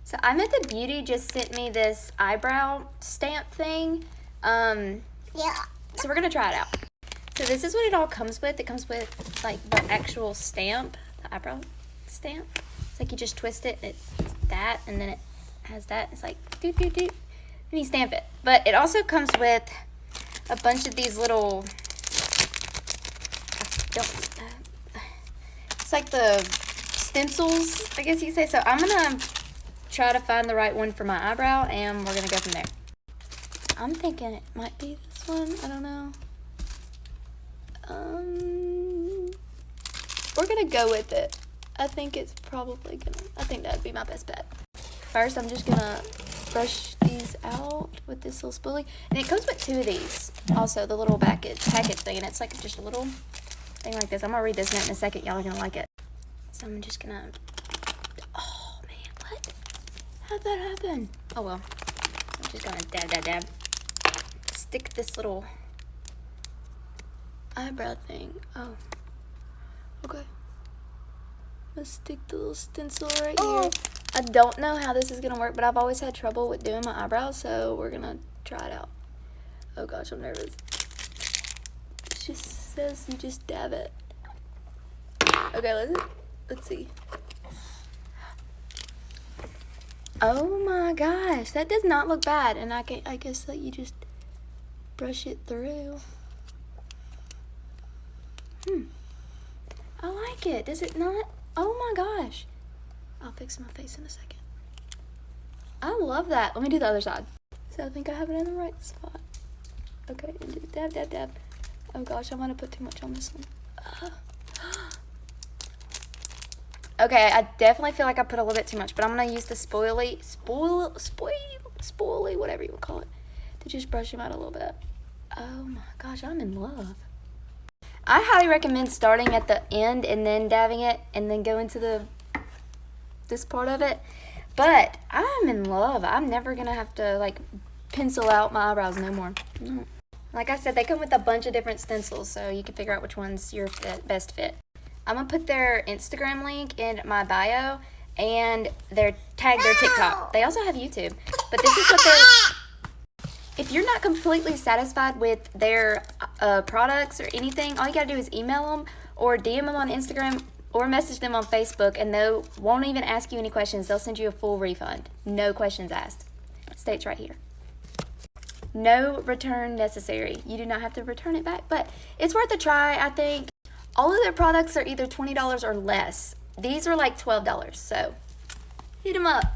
So iMethod Beauty just sent me this eyebrow stamp thing. Yeah. So we're gonna try it out. So this is what it all comes with. It comes with like the actual stamp, the eyebrow stamp. It's like you just twist it, it's that, and then it has that. It's like doot doot doot, and you stamp it. But it also comes with a bunch of these little, it's like the stencils, I guess you could say. So I'm gonna try to find the right one for my eyebrow, and we're gonna go from there. I'm thinking it might be this one. I don't know. We're gonna go with it. I think it's probably gonna, I think that'd be my best bet. First, I'm just gonna brush these out with this little spoolie. And it comes with 2 of these. Also, the little package thing, and it's like just a little thing like this. I'm gonna read this note in a second. Y'all are gonna like it. So I'm just gonna, oh man, what? How'd that happen? Oh well. I'm just gonna dab, dab, dab. Stick this little eyebrow thing. Oh. Okay. Let's stick the little stencil right here. I don't know how this is gonna work, but I've always had trouble with doing my eyebrows, so we're gonna try it out. Oh gosh, I'm nervous. It just says you just dab it. Okay, let's see. Oh my gosh, that does not look bad, and I guess that you just brush it through. I like it. Does it not? Oh my gosh. I'll fix my face in a second. I love that. Let me do the other side. So I think I have it in the right spot. Okay, and do dab, dab, dab. Oh gosh, I might have put too much on this one. Okay, I definitely feel like I put a little bit too much, but I'm gonna use the spoily, whatever you would call it, to just brush them out a little bit. Oh my gosh, I'm in love. I highly recommend starting at the end and then dabbing it and then go into this part of it. But I'm in love. I'm never gonna have to like pencil out my eyebrows no more. No. Like I said, they come with a bunch of different stencils, so you can figure out which one's your best fit. I'm gonna put their Instagram link in my bio and tag their TikTok. They also have YouTube. But this is what they're. If you're not completely satisfied with their products or anything, all you gotta do is email them or DM them on Instagram or message them on Facebook, and they won't even ask you any questions. They'll send you a full refund. No questions asked. It states right here. No return necessary. You do not have to return it back, but it's worth a try, I think. All of their products are either $20 or less. These are like $12, so hit them up.